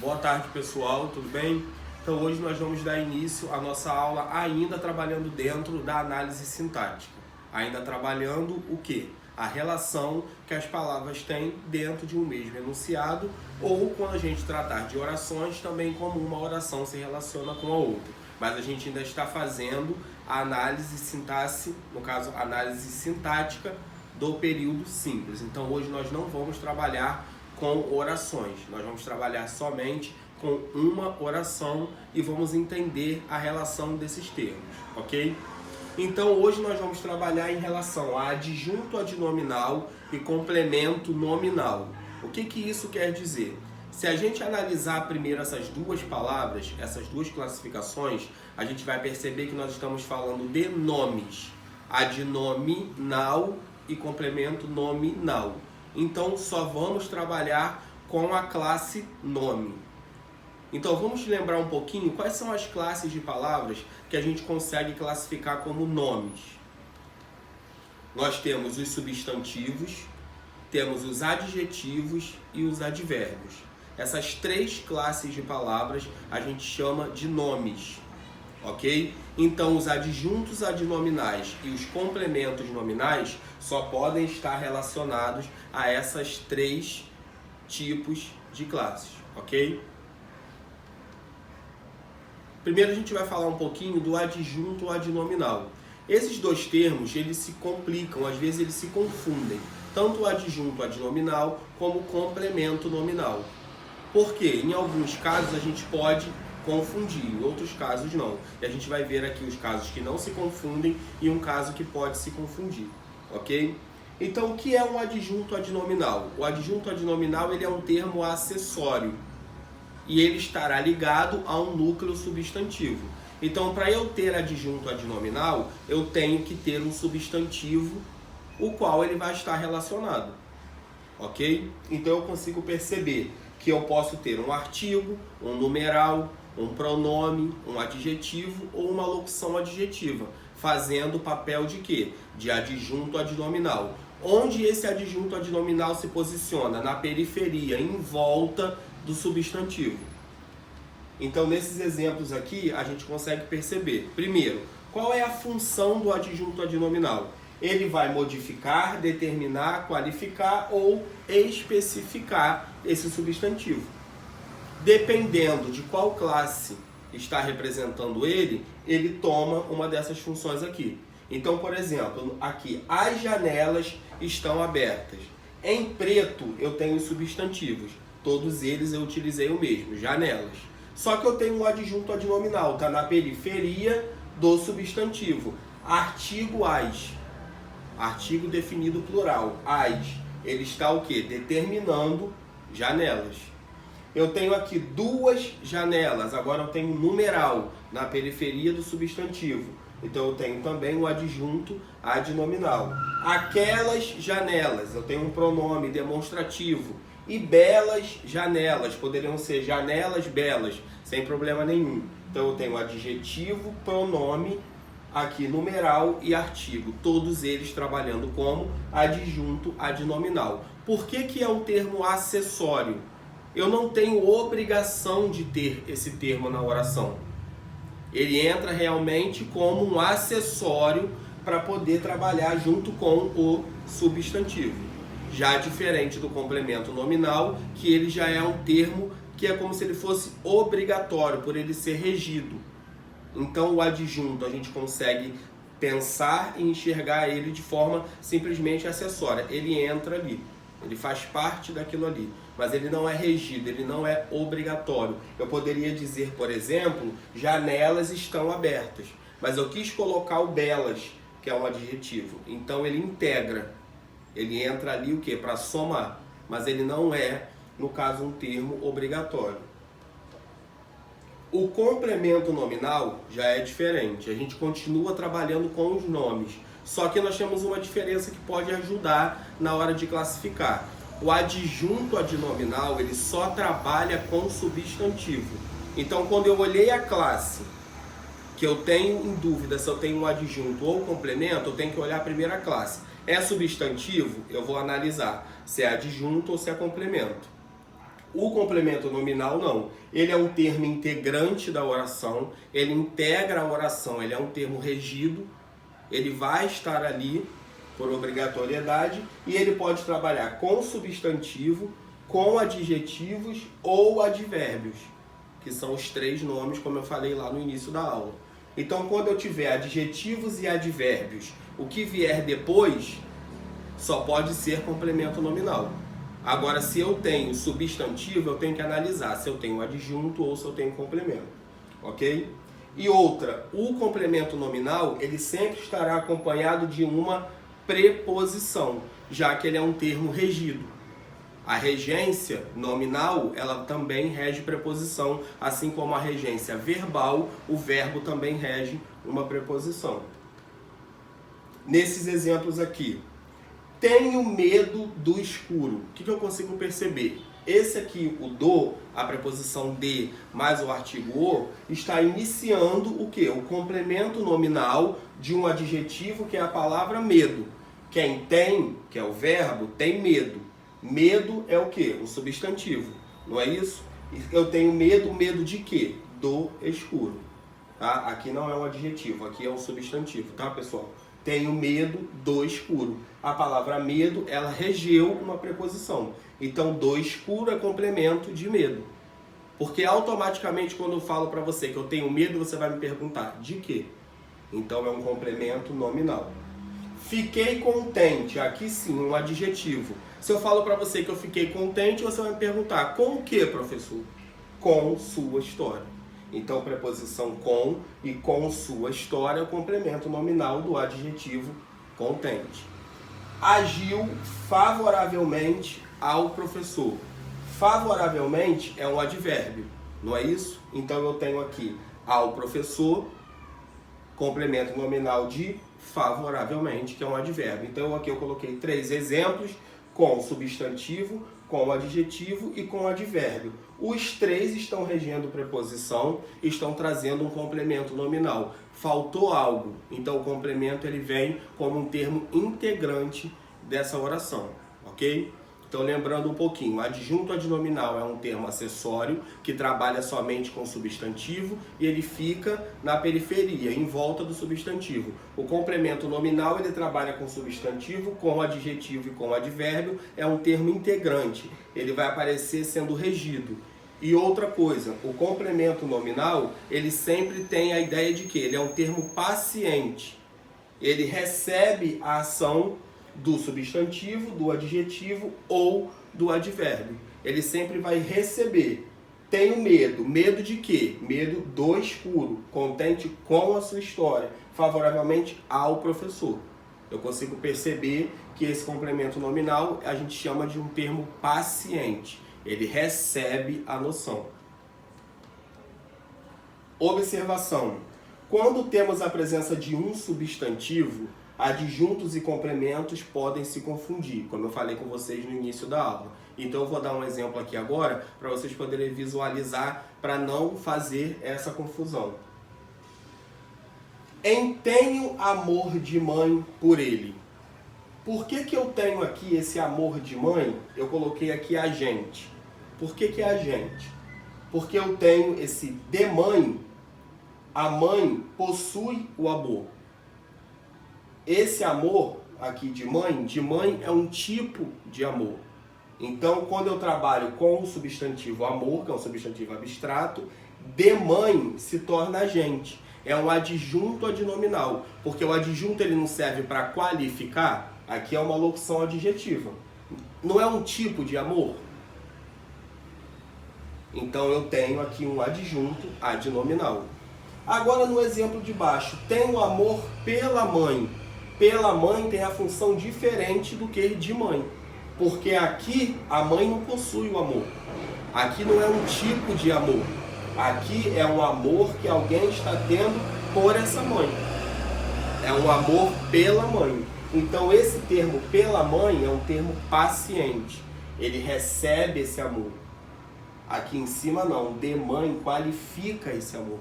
Boa tarde, pessoal, tudo bem? Então hoje nós vamos dar início à nossa aula ainda trabalhando dentro da análise sintática. Ainda trabalhando o quê? A relação que as palavras têm dentro de um mesmo enunciado, ou quando a gente tratar de orações, também como uma oração se relaciona com a outra. Mas a gente ainda está fazendo a análise sintaxe, no caso, análise sintática do período simples. Então hoje nós não vamos trabalhar com orações, nós vamos trabalhar somente com uma oração e vamos entender a relação desses termos, ok? Então hoje nós vamos trabalhar em relação a adjunto adnominal e complemento nominal. O que isso quer dizer? Se a gente analisar primeiro essas duas palavras, essas duas classificações, a gente vai perceber que nós estamos falando de nomes, adnominal e complemento nominal. Então só vamos trabalhar com a classe nome. Então vamos lembrar um pouquinho quais são as classes de palavras que a gente consegue classificar como nomes. Nós temos os substantivos, temos os adjetivos e os advérbios. Essas três classes de palavras a gente chama de nomes, ok? Então os adjuntos adnominais e os complementos nominais só podem estar relacionados a essas três tipos de classes, ok? Primeiro a gente vai falar um pouquinho do adjunto adnominal. Esses dois termos, eles se complicam, às vezes eles se confundem, tanto o adjunto adnominal como o complemento nominal. Por quê? Em alguns casos a gente pode confundir, em outros casos não. E a gente vai ver aqui os casos que não se confundem e um caso que pode se confundir, ok? Então, o que é um adjunto adnominal? O adjunto adnominal ele é um termo acessório e ele estará ligado a um núcleo substantivo. Então, para eu ter adjunto adnominal, eu tenho que ter um substantivo, o qual ele vai estar relacionado, ok? Então, eu consigo perceber que eu posso ter um artigo, um numeral, um pronome, um adjetivo ou uma locução adjetiva, fazendo o papel de quê? De adjunto adnominal. Onde esse adjunto adnominal se posiciona? Na periferia, em volta do substantivo. Então, nesses exemplos aqui, a gente consegue perceber. Primeiro, qual é a função do adjunto adnominal? Ele vai modificar, determinar, qualificar ou especificar esse substantivo. Dependendo de qual classe está representando ele, ele toma uma dessas funções aqui. Então, por exemplo, aqui, as janelas estão abertas. Em preto, eu tenho os substantivos. Todos eles eu utilizei o mesmo, janelas. Só que eu tenho um adjunto adnominal, está na periferia do substantivo. Artigo as. Artigo definido plural, as. Ele está o quê? Determinando janelas. Eu tenho aqui duas janelas, agora eu tenho um numeral na periferia do substantivo. Então eu tenho também um adjunto adnominal. Aquelas janelas, eu tenho um pronome demonstrativo. E belas janelas, poderiam ser janelas belas, sem problema nenhum. Então eu tenho adjetivo, pronome, aqui numeral e artigo, todos eles trabalhando como adjunto adnominal. Por que é um termo acessório? Eu não tenho obrigação de ter esse termo na oração. Ele entra realmente como um acessório para poder trabalhar junto com o substantivo. Já diferente do complemento nominal, que ele já é um termo que é como se ele fosse obrigatório, por ele ser regido. Então o adjunto a gente consegue pensar e enxergar ele de forma simplesmente acessória. Ele entra ali, ele faz parte daquilo ali, mas ele não é regido, ele não é obrigatório. Eu poderia dizer, por exemplo, janelas estão abertas, mas eu quis colocar o belas, que é um adjetivo. Então ele integra, ele entra ali o quê? Para somar, mas ele não é, no caso, um termo obrigatório. O complemento nominal já é diferente, a gente continua trabalhando com os nomes, só que nós temos uma diferença que pode ajudar na hora de classificar. O adjunto adnominal, ele só trabalha com substantivo. Então, quando eu olhei a classe, que eu tenho em dúvida se eu tenho um adjunto ou complemento, eu tenho que olhar a primeira classe. É substantivo? Eu vou analisar se é adjunto ou se é complemento. O complemento nominal não. Ele é um termo integrante da oração, ele integra a oração, ele é um termo regido, ele vai estar ali por obrigatoriedade e ele pode trabalhar com substantivo, com adjetivos ou advérbios, que são os 3 nomes, como eu falei lá no início da aula. Então, quando eu tiver adjetivos e advérbios, o que vier depois só pode ser complemento nominal. Agora, se eu tenho substantivo, eu tenho que analisar se eu tenho adjunto ou se eu tenho complemento, ok? E outra, o complemento nominal, ele sempre estará acompanhado de uma preposição, já que ele é um termo regido. A regência nominal, ela também rege preposição, assim como a regência verbal, o verbo também rege uma preposição. Nesses exemplos aqui, tenho medo do escuro. O que eu consigo perceber? Esse aqui, o do, a preposição de mais o artigo o, está iniciando o quê? O complemento nominal de um adjetivo que é a palavra medo. Quem tem, que é o verbo, tem medo. Medo é o quê? Um substantivo, não é isso? Eu tenho medo, medo de quê? Do escuro. Tá? Aqui não é um adjetivo, aqui é um substantivo, tá, pessoal? Tenho medo do escuro. A palavra medo, ela regeu uma preposição. Então, do escuro é complemento de medo. Porque automaticamente, quando eu falo para você que eu tenho medo, você vai me perguntar, de quê? Então, é um complemento nominal. Fiquei contente. Aqui sim, um adjetivo. Se eu falo para você que eu fiquei contente, você vai me perguntar, com o que, professor? Com sua história. Então, preposição com e com sua história é o complemento nominal do adjetivo contente. Agiu favoravelmente ao professor. Favoravelmente é um advérbio, não é isso? Então, eu tenho aqui ao professor, complemento nominal de favoravelmente, que é um advérbio. Então, aqui eu coloquei 3 exemplos com substantivo, com adjetivo e com advérbio. Os 3 estão regendo preposição, estão trazendo um complemento nominal. Faltou algo, então o complemento ele vem como um termo integrante dessa oração, ok? Então, lembrando um pouquinho, adjunto adnominal é um termo acessório que trabalha somente com substantivo e ele fica na periferia, em volta do substantivo. O complemento nominal ele trabalha com substantivo, com adjetivo e com advérbio, é um termo integrante, ele vai aparecer sendo regido. E outra coisa, o complemento nominal, ele sempre tem a ideia de que ele é um termo paciente, ele recebe a ação do substantivo, do adjetivo ou do advérbio. Ele sempre vai receber. Tenho medo. Medo de quê? Medo do escuro. Contente com a sua história. Favoravelmente ao professor. Eu consigo perceber que esse complemento nominal a gente chama de um termo paciente. Ele recebe a noção. Observação. Quando temos a presença de um substantivo, adjuntos e complementos podem se confundir, como eu falei com vocês no início da aula. Então eu vou dar um exemplo aqui agora para vocês poderem visualizar, para não fazer essa confusão. Tenho amor de mãe por ele. Por que eu tenho aqui esse amor de mãe? Eu coloquei aqui agente. Por que é agente? Porque eu tenho esse de mãe, a mãe possui o amor. Esse amor aqui de mãe é um tipo de amor. Então, quando eu trabalho com o substantivo amor, que é um substantivo abstrato, de mãe se torna agente. É um adjunto adnominal, porque o adjunto ele não serve para qualificar, aqui é uma locução adjetiva. Não é um tipo de amor? Então, eu tenho aqui um adjunto adnominal. Agora, no exemplo de baixo, tenho amor pela mãe. Pela mãe tem a função diferente do que de mãe. Porque aqui a mãe não possui o amor. Aqui não é um tipo de amor. Aqui é um amor que alguém está tendo por essa mãe. É um amor pela mãe. Então esse termo pela mãe é um termo paciente. Ele recebe esse amor. Aqui em cima não. De mãe qualifica esse amor.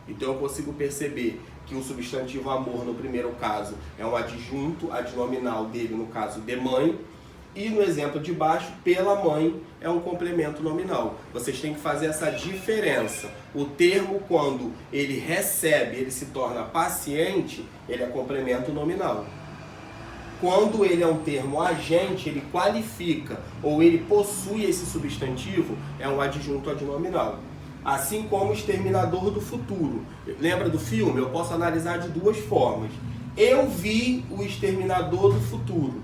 Então eu consigo perceber que o substantivo amor, no primeiro caso, é um adjunto adnominal dele, no caso de mãe, E no exemplo de baixo, pela mãe é um complemento nominal. Vocês têm que fazer essa diferença. O termo, quando ele recebe, ele se torna paciente, ele é complemento nominal. Quando ele é um termo agente, ele qualifica ou ele possui esse substantivo, é um adjunto adnominal. Assim como o exterminador do futuro. Lembra do filme? Eu posso analisar de duas formas. Eu vi o exterminador do futuro.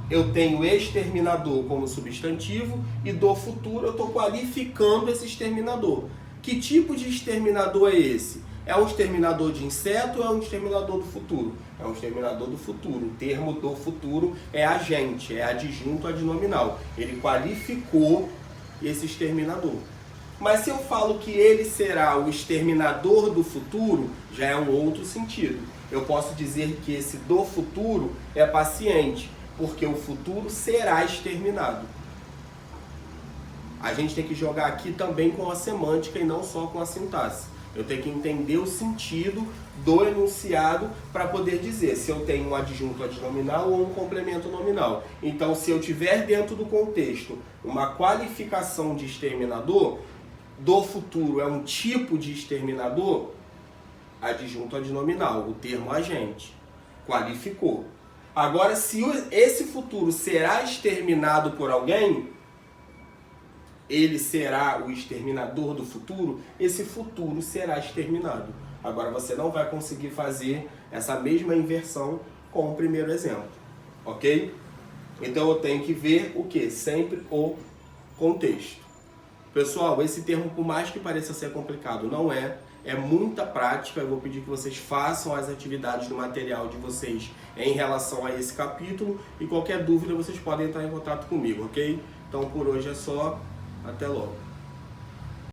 Eu tenho exterminador como substantivo e do futuro eu estou qualificando esse exterminador. Que tipo de exterminador é esse? É um exterminador de inseto ou é um exterminador do futuro? É um exterminador do futuro. O termo do futuro é agente, é adjunto adnominal. Ele qualificou esse exterminador. Mas se eu falo que ele será o exterminador do futuro, já é um outro sentido. Eu posso dizer que esse do futuro é paciente, porque o futuro será exterminado. A gente tem que jogar aqui também com a semântica e não só com a sintaxe. Eu tenho que entender o sentido do enunciado para poder dizer se eu tenho um adjunto adnominal ou um complemento nominal. Então, se eu tiver dentro do contexto uma qualificação de exterminador, do futuro é um tipo de exterminador, adjunto adnominal, o termo agente, qualificou. Agora, se esse futuro será exterminado por alguém, ele será o exterminador do futuro, esse futuro será exterminado. Agora, você não vai conseguir fazer essa mesma inversão com o primeiro exemplo, ok? Então, eu tenho que ver o que? Sempre o contexto. Pessoal, esse termo, por mais que pareça ser complicado, não é. É muita prática. Eu vou pedir que vocês façam as atividades do material de vocês em relação a esse capítulo. E qualquer dúvida, vocês podem entrar em contato comigo, ok? Então, por hoje é só. Até logo.